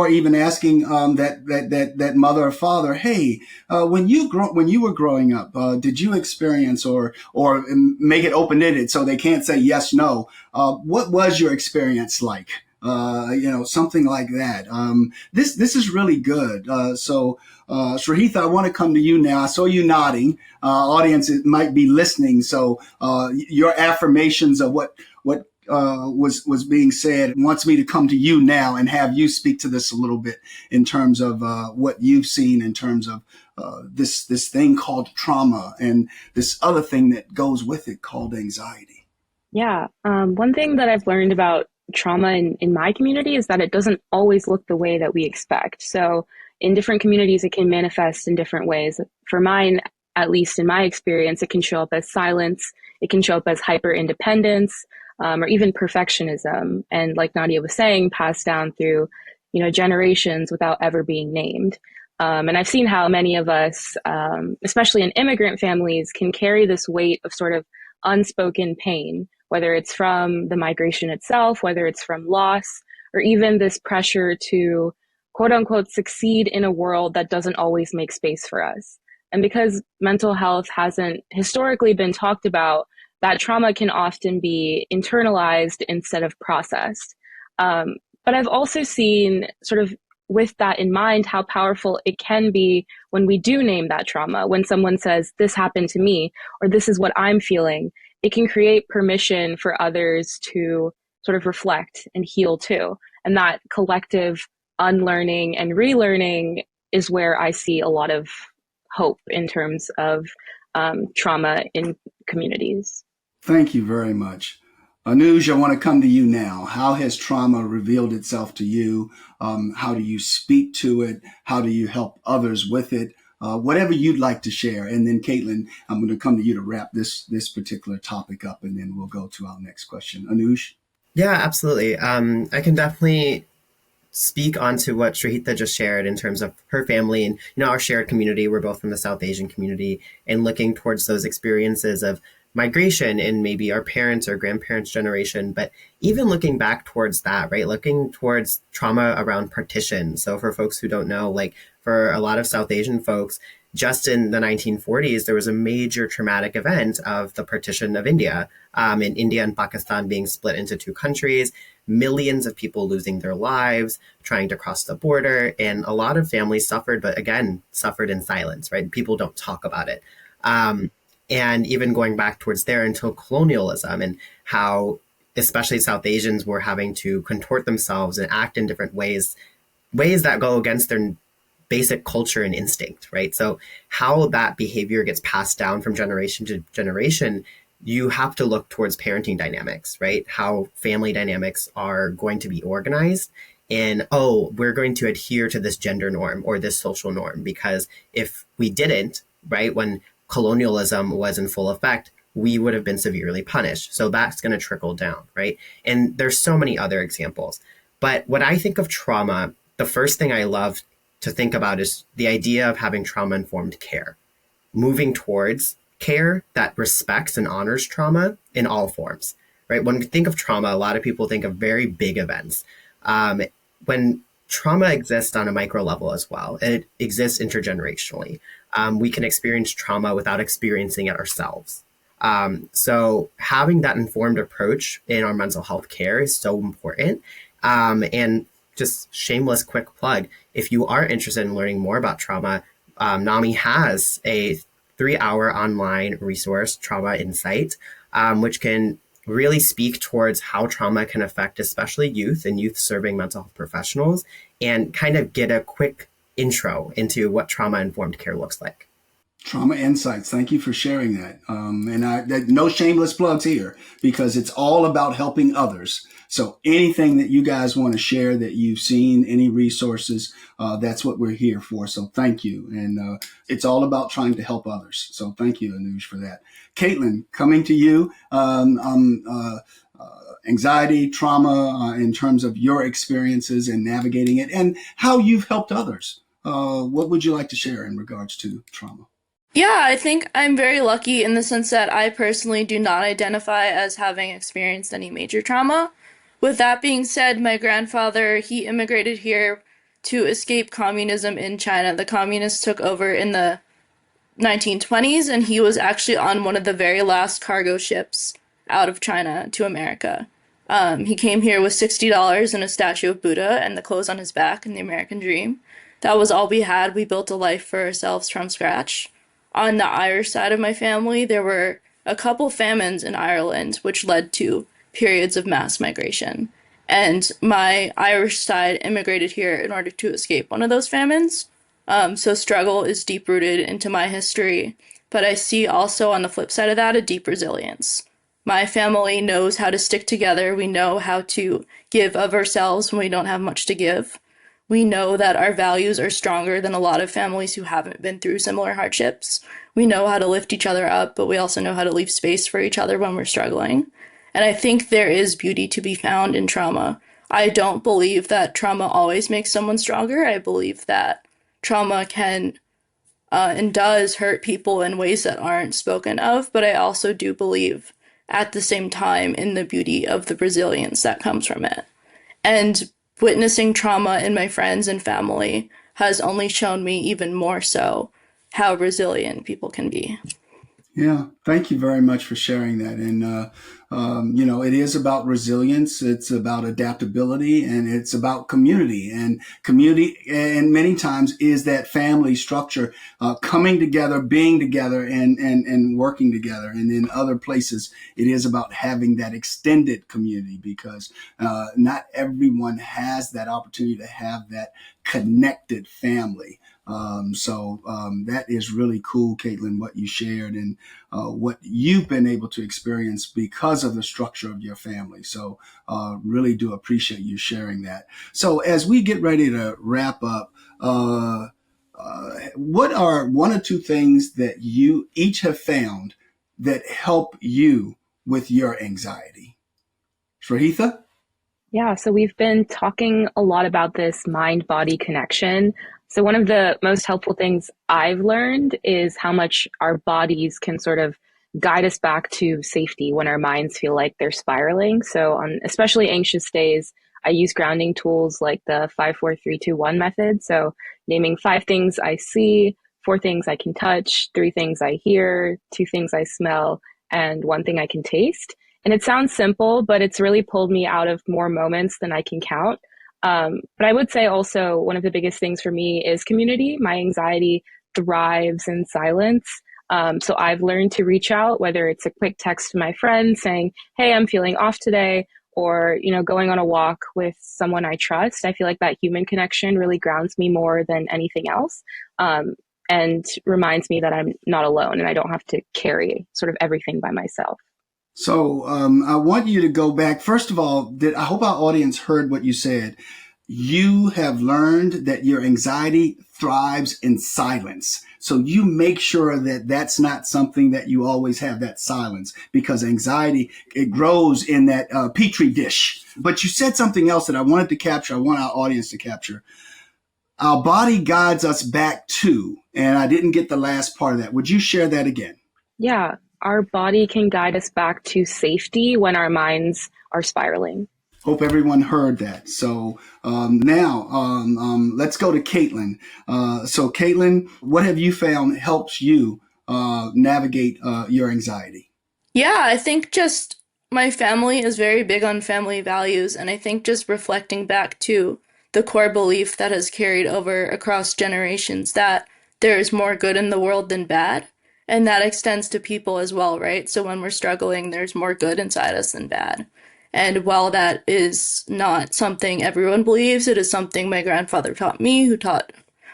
B: even asking that mother or father, hey, when you were growing up, did you experience or make it open ended so they can't say yes, no? What was your experience like? Something like that. This is really good. So Srihitha, I want to come to you now. I saw you nodding. Audience might be listening. So your affirmations of what was being said wants me to come to you now and have you speak to this a little bit in terms of what you've seen in terms of this thing called trauma and this other thing that goes with it called anxiety.
A: Yeah. One thing that I've learned about trauma in my community is that it doesn't always look the way that we expect. So in different communities, it can manifest in different ways. For mine, at least in my experience, it can show up as silence. It can show up as hyper independence, or even perfectionism. And like Nadiyah was saying, passed down through, generations without ever being named. And I've seen how many of us, especially in immigrant families, can carry this weight of sort of unspoken pain, whether it's from the migration itself, whether it's from loss, or even this pressure to quote unquote succeed in a world that doesn't always make space for us. And because mental health hasn't historically been talked about, that trauma can often be internalized instead of processed. But I've also seen, sort of with that in mind, how powerful it can be when we do name that trauma. When someone says, this happened to me, or this is what I'm feeling, it can create permission for others to sort of reflect and heal too. And that collective unlearning and relearning is where I see a lot of hope in terms of trauma in communities.
B: Thank you very much. Anuj, I want to come to you now. How has trauma revealed itself to you? How do you speak to it? How do you help others with it? Whatever you'd like to share. And then Caitlyn, I'm going to come to you to wrap this particular topic up, and then we'll go to our next question. Anuj?
C: Yeah, absolutely. I can definitely speak onto what Srihitha just shared in terms of her family and our shared community. We're both from the South Asian community, and looking towards those experiences of migration in maybe our parents' or grandparents' generation, but even looking back towards that, right? Looking towards trauma around partition. So for folks who don't know, like for a lot of South Asian folks, just in the 1940s, there was a major traumatic event of the partition of India, and India and Pakistan being split into two countries, millions of people losing their lives, trying to cross the border, and a lot of families suffered, but again, suffered in silence, right? People don't talk about it. And even going back towards there until colonialism and how especially South Asians were having to contort themselves and act in different ways that go against their basic culture and instinct, right? So how that behavior gets passed down from generation to generation, you have to look towards parenting dynamics, right? How family dynamics are going to be organized. And, we're going to adhere to this gender norm or this social norm, because if we didn't, right, when colonialism was in full effect, we would have been severely punished. So that's going to trickle down, right? And there's so many other examples. But when I think of trauma, the first thing I love to think about is the idea of having trauma-informed care, moving towards care that respects and honors trauma in all forms, right? When we think of trauma, a lot of people think of very big events. When trauma exists on a micro level as well, and it exists intergenerationally. We can experience trauma without experiencing it ourselves. So having that informed approach in our mental health care is so important. And just shameless quick plug, if you are interested in learning more about trauma, NAMI has a 3-hour online resource, Trauma Insight, which can really speak towards how trauma can affect especially youth and youth serving mental health professionals, and kind of get a quick intro into what trauma-informed care looks like.
B: Trauma Insights. Thank you for sharing that. No shameless plugs here, because it's all about helping others. So anything that you guys want to share that you've seen, any resources, that's what we're here for. So thank you. And it's all about trying to help others. So thank you, Anuj, for that. Caitlyn, coming to you. Anxiety, trauma, in terms of your experiences and navigating it and how you've helped others. What would you like to share in regards to trauma?
D: Yeah, I think I'm very lucky in the sense that I personally do not identify as having experienced any major trauma. With that being said, my grandfather, he immigrated here to escape communism in China. The communists took over in the 1920s, and he was actually on one of the very last cargo ships out of China to America. He came here with $60 and a statue of Buddha and the clothes on his back and the American dream. That was all we had. We built a life for ourselves from scratch. On the Irish side of my family, there were a couple famines in Ireland, which led to periods of mass migration. And my Irish side immigrated here in order to escape one of those famines. So struggle is deep rooted into my history, but I see also on the flip side of that a deep resilience. My family knows how to stick together. We know how to give of ourselves when we don't have much to give. We know that our values are stronger than a lot of families who haven't been through similar hardships. We know how to lift each other up, but we also know how to leave space for each other when we're struggling. And I think there is beauty to be found in trauma. I don't believe that trauma always makes someone stronger. I believe that trauma can and does hurt people in ways that aren't spoken of, but I also do believe at the same time in the beauty of the resilience that comes from it. And witnessing trauma in my friends and family has only shown me even more so how resilient people can be.
B: Yeah, thank you very much for sharing that. And, it is about resilience. It's about adaptability, and it's about community. And community, and many times is that family structure, coming together, being together, and working together. And in other places, it is about having that extended community, because not everyone has that opportunity to have that connected family. That is really cool, Caitlyn, what you shared, and what you've been able to experience because of the structure of your family. So really do appreciate you sharing that. So as we get ready to wrap up, what are one or two things that you each have found that help you with your anxiety? Srihitha?
A: Yeah, so we've been talking a lot about this mind-body connection. So one of the most helpful things I've learned is how much our bodies can sort of guide us back to safety when our minds feel like they're spiraling. So on especially anxious days, I use grounding tools like the 5-4-3-2-1 method. So naming 5 things I see, 4 things I can touch, 3 things I hear, 2 things I smell, and 1 thing I can taste. And it sounds simple, but it's really pulled me out of more moments than I can count. But I would say also one of the biggest things for me is community. My anxiety thrives in silence. So I've learned to reach out, whether it's a quick text to my friend saying, hey, I'm feeling off today, or, going on a walk with someone I trust. I feel like that human connection really grounds me more than anything else. And reminds me that I'm not alone and I don't have to carry sort of everything by myself.
B: So I want you to go back. First of all, I hope our audience heard what you said. You have learned that your anxiety thrives in silence. So you make sure that that's not something that you always have, that silence, because anxiety, it grows in that petri dish. But you said something else that I wanted to capture. I want our audience to capture. Our body guides us back to, and I didn't get the last part of that. Would you share that again?
A: Yeah, our body can guide us back to safety when our minds are spiraling.
B: Hope everyone heard that. So now let's go to Caitlyn. So Caitlyn, what have you found helps you navigate your anxiety?
D: Yeah, I think just my family is very big on family values, and I think just reflecting back to the core belief that has carried over across generations that there is more good in the world than bad, and that extends to people as well, right? So when we're struggling, there's more good inside us than bad. And while that is not something everyone believes, it is something my grandfather taught me, who taught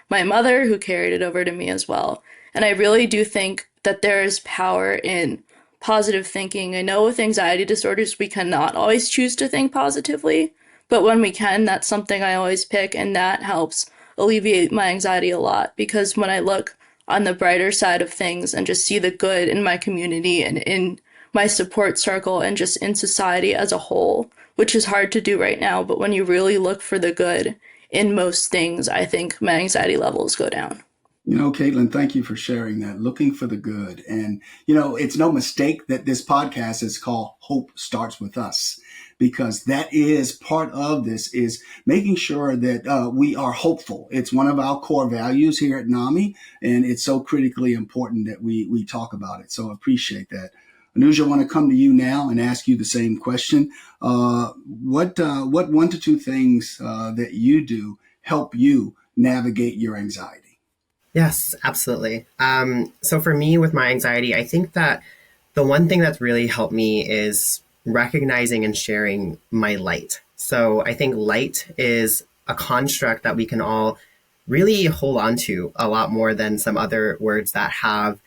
D: my mother, who carried it over to me as well. And I really do think that there is power in positive thinking. I know with anxiety disorders, we cannot always choose to think positively, but when we can, that's something I always pick, and that helps alleviate my anxiety a lot. Because when I look on the brighter side of things and just see the good in my community and in my support circle and just in society as a whole, which is hard to do right now, but when you really look for the good in most things, I think my anxiety levels go down.
B: Caitlyn, thank you for sharing that. Looking for the good. And, it's no mistake that this podcast is called Hope Starts With Us, because that is part of this, is making sure that we are hopeful. It's one of our core values here at NAMI, and it's so critically important that we talk about it. So I appreciate that. Anuj, I want to come to you now and ask you the same question. What 1 to 2 things that you do help you navigate your anxiety?
C: Yes, absolutely. So for me with my anxiety, I think that the one thing that's really helped me is recognizing and sharing my light. So I think light is a construct that we can all really hold on to a lot more than some other words that have,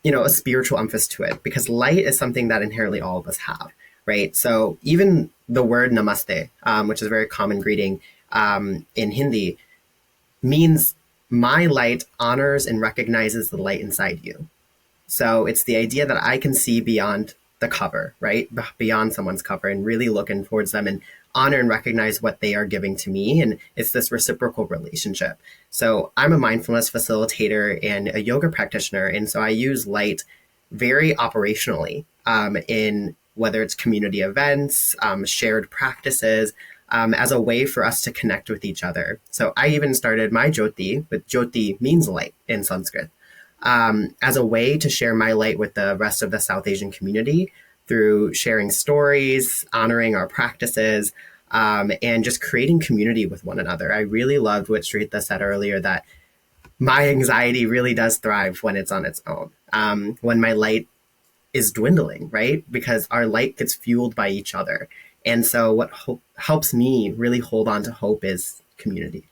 C: a spiritual emphasis to it, because light is something that inherently all of us have, right? So even the word namaste, which is a very common greeting in Hindi, means my light honors and recognizes the light inside you. So it's the idea that I can see beyond the cover, right? Beyond someone's cover, and really looking towards them and honor and recognize what they are giving to me. And it's this reciprocal relationship. So I'm a mindfulness facilitator and a yoga practitioner. And so I use light very operationally in whether it's community events, shared practices, as a way for us to connect with each other. So I even started my Jyoti, with Jyoti means light in Sanskrit, as a way to share my light with the rest of the South Asian community through sharing stories, honoring our practices, and just creating community with one another. I really loved what Srihitha said earlier, that my anxiety really does thrive when it's on its own, when my light is dwindling, right? Because our light gets fueled by each other. And so what helps me really hold on to hope is community.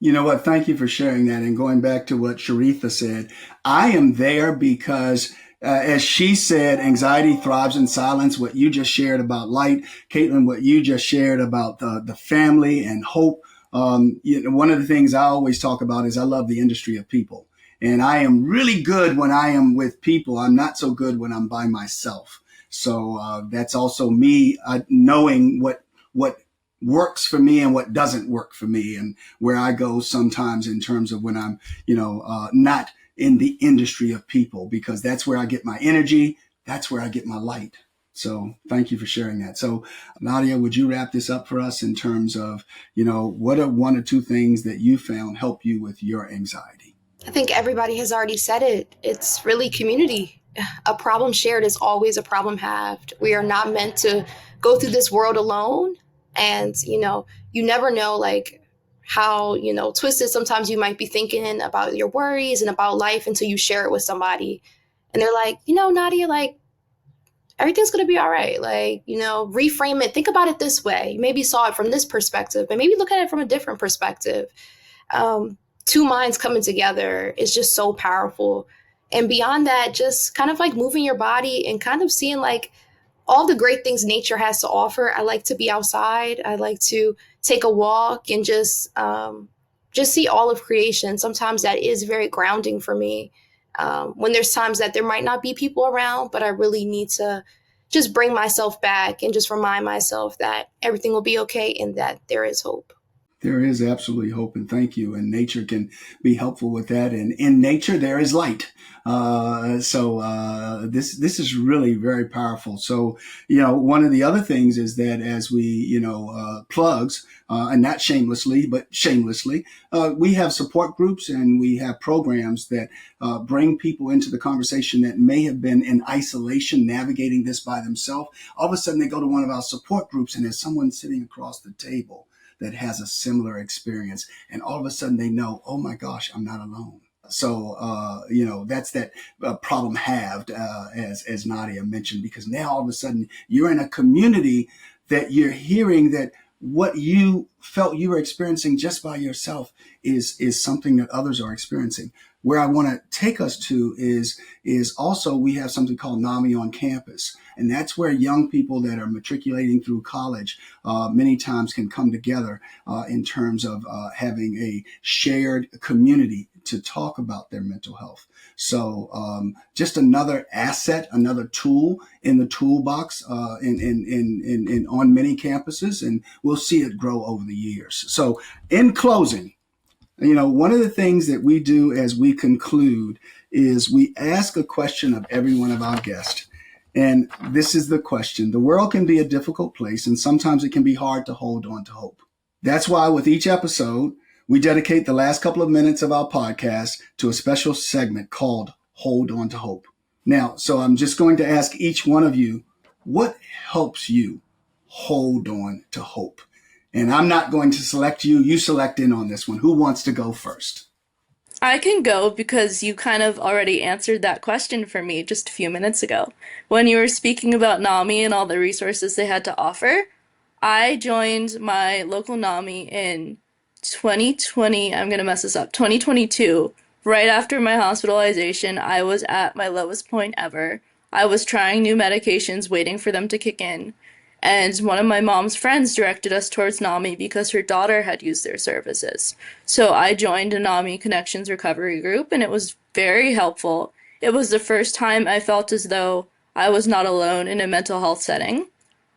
B: You know what? Thank you for sharing that. And going back to what Srihitha said, I am there because, as she said, anxiety thrives in silence. What you just shared about light, Caitlyn, what you just shared about the family and hope. One of the things I always talk about is I love the industry of people. And I am really good when I am with people. I'm not so good when I'm by myself. So that's also me knowing what works for me and what doesn't work for me, and where I go sometimes in terms of when I'm, not in the industry of people, because that's where I get my energy. That's where I get my light. So thank you for sharing that. So Nadiyah, would you wrap this up for us in terms of, what are one or two things that you found help you with your anxiety?
E: I think everybody has already said it. It's really community. A problem shared is always a problem halved. We are not meant to go through this world alone. And, you never know, like, how, twisted sometimes you might be thinking about your worries and about life until you share it with somebody. And they're like, Nadiyah, like, everything's going to be all right. Like, reframe it. Think about it this way. You maybe saw it from this perspective, but maybe look at it from a different perspective. Two minds coming together is just so powerful. And beyond that, just kind of like moving your body and kind of seeing like all the great things nature has to offer. I like to be outside. I like to take a walk and just see all of creation. Sometimes that is very grounding for me. When there's times that there might not be people around, but I really need to just bring myself back and just remind myself that everything will be okay and that there is hope.
B: There is absolutely hope, and thank you. And nature can be helpful with that. And in nature, there is light. So this is really very powerful. So, one of the other things is that as we, plugs, and not shamelessly, but shamelessly, we have support groups and we have programs that bring people into the conversation that may have been in isolation, navigating this by themselves. All of a sudden, they go to one of our support groups, and there's someone sitting across the table that has a similar experience. And all of a sudden they know, oh my gosh, I'm not alone. So, that's that problem halved, as Nadiyah mentioned, because now all of a sudden you're in a community that you're hearing that what you felt you were experiencing just by yourself is something that others are experiencing. Where I want to take us to is also we have something called NAMI on campus. And that's where young people that are matriculating through college many times can come together in terms of having a shared community to talk about their mental health. So just another asset, another tool in the toolbox in on many campuses, and we'll see it grow over the years. So in closing, one of the things that we do as we conclude is we ask a question of every one of our guests. And this is the question. The world can be a difficult place, and sometimes it can be hard to hold on to hope. That's why with each episode, we dedicate the last couple of minutes of our podcast to a special segment called Hold On to Hope. Now, so I'm just going to ask each one of you, what helps you hold on to hope? And I'm not going to select you. You select in on this one. Who wants to go first?
D: I can go because you kind of already answered that question for me just a few minutes ago. When you were speaking about NAMI and all the resources they had to offer, I joined my local NAMI in 2020. I'm going to mess this up. 2022. Right after my hospitalization, I was at my lowest point ever. I was trying new medications, waiting for them to kick in. And one of my mom's friends directed us towards NAMI because her daughter had used their services. So I joined a NAMI Connections recovery group, and it was very helpful. It was the first time I felt as though I was not alone in a mental health setting.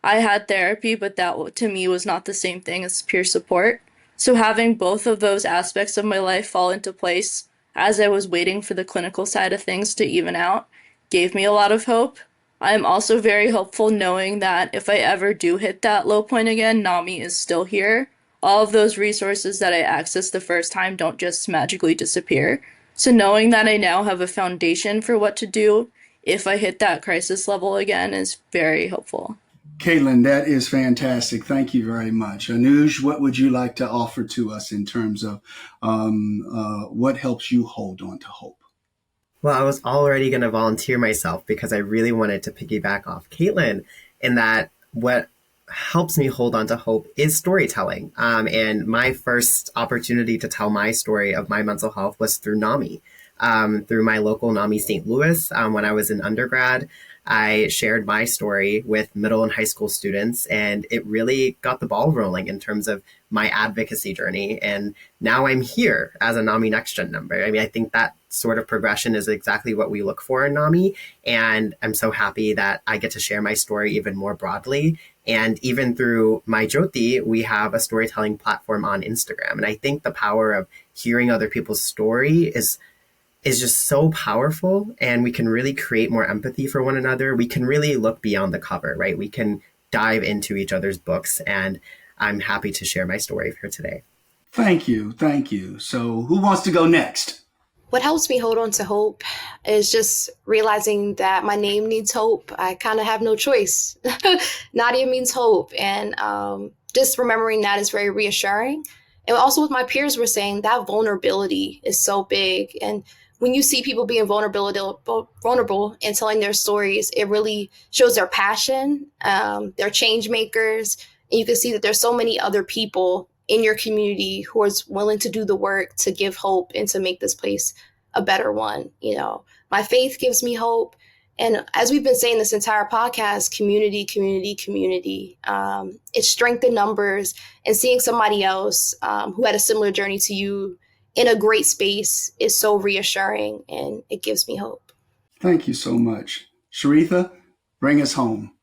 D: I had therapy, but that to me was not the same thing as peer support. So having both of those aspects of my life fall into place as I was waiting for the clinical side of things to even out gave me a lot of hope. I am also very hopeful knowing that if I ever do hit that low point again, NAMI is still here. All of those resources that I accessed the first time don't just magically disappear. So knowing that I now have a foundation for what to do if I hit that crisis level again is very hopeful.
B: Caitlyn, that is fantastic. Thank you very much. Anuj, what would you like to offer to us in terms of what helps you hold on to hope?
C: Well, I was already going to volunteer myself because I really wanted to piggyback off Caitlyn in that what helps me hold on to hope is storytelling. And my first opportunity to tell my story of my mental health was through NAMI, through my local NAMI St. Louis. When I was in undergrad, I shared my story with middle and high school students, and it really got the ball rolling in terms of my advocacy journey. And now I'm here as a NAMI Next Gen member. I mean, I think that sort of progression is exactly what we look for in NAMI. And I'm so happy that I get to share my story even more broadly. And even through my Jyoti, we have a storytelling platform on Instagram. And I think the power of hearing other people's story is just so powerful, and we can really create more empathy for one another. We can really look beyond the cover, right? We can dive into each other's books, and I'm happy to share my story here today.
B: Thank you. Thank you. So who wants to go next?
E: What helps me hold on to hope is just realizing that my name needs hope. I kind of have no choice. Nadiyah means hope. And just remembering that is very reassuring. And also with my peers were saying that vulnerability is so big. And when you see people being vulnerable and telling their stories, it really shows their passion. They're change makers. And you can see that there's so many other people in your community who is willing to do the work to give hope and to make this place a better one. You know, my faith gives me hope. And as we've been saying this entire podcast, community, community, community. It's strength in numbers, and seeing somebody else who had a similar journey to you in a great space is so reassuring, and it gives me hope.
B: Thank you so much. Srihitha, bring us home.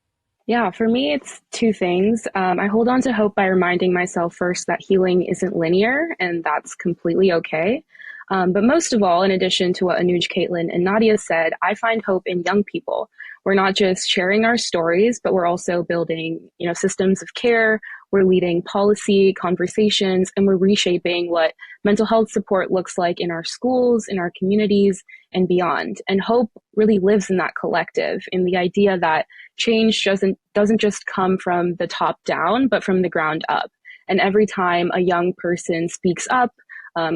A: Yeah, for me, it's two things. I hold on to hope by reminding myself first that healing isn't linear, and that's completely okay. But most of all, in addition to what Anuj, Caitlyn, and Nadiyah said, I find hope in young people. We're not just sharing our stories, but we're also building, systems of care. We're leading policy conversations, and we're reshaping what mental health support looks like in our schools, in our communities, and beyond. And hope really lives in that collective, in the idea that change doesn't just come from the top down, but from the ground up. And every time a young person speaks up,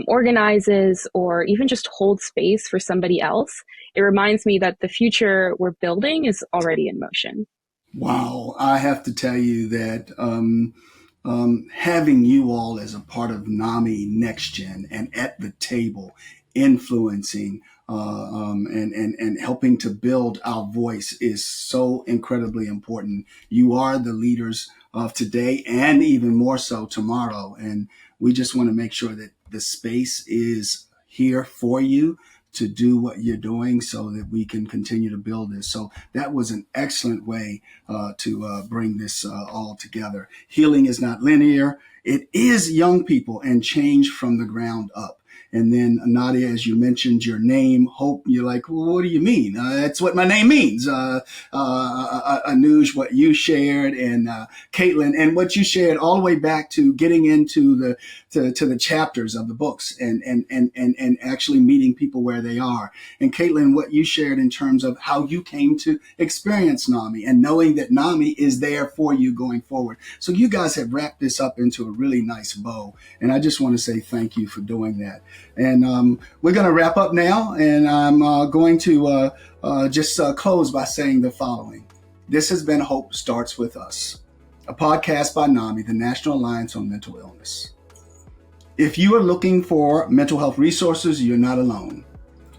A: organizes, or even just holds space for somebody else, it reminds me that the future we're building is already in motion.
B: Wow. I have to tell you that having you all as a part of NAMI Next Gen and at the table influencing and helping to build our voice is so incredibly important. You are the leaders of today and even more so tomorrow. And we just want to make sure that the space is here for you to do what you're doing so that we can continue to build this. So that was an excellent way to bring this all together. Healing is not linear. It is young people and change from the ground up. And then Nadiyah, as you mentioned your name, Hope, you're like, well, what do you mean? That's what my name means. Anuj, what you shared, and Caitlyn, and what you shared all the way back to getting into the chapters of the books and actually meeting people where they are. And Caitlyn, what you shared in terms of how you came to experience NAMI and knowing that NAMI is there for you going forward. So you guys have wrapped this up into a really nice bow. And I just want to say thank you for doing that. And we're going to wrap up now, and I'm going to just close by saying the following. This has been Hope Starts With Us, a podcast by NAMI, the National Alliance on Mental Illness. If you are looking for mental health resources, you're not alone.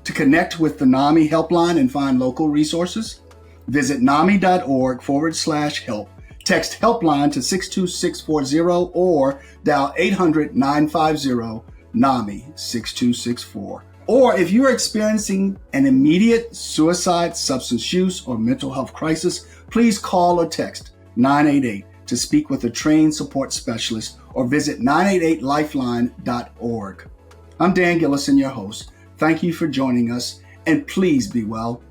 B: To connect with the NAMI helpline and find local resources, visit nami.org/help. Text helpline to 62640 or dial 800-950-NAMI 6264. Or if you're experiencing an immediate suicide, substance use, or mental health crisis, please call or text 988 to speak with a trained support specialist or visit 988lifeline.org. I'm Dan Gillison, your host. Thank you for joining us, and please be well.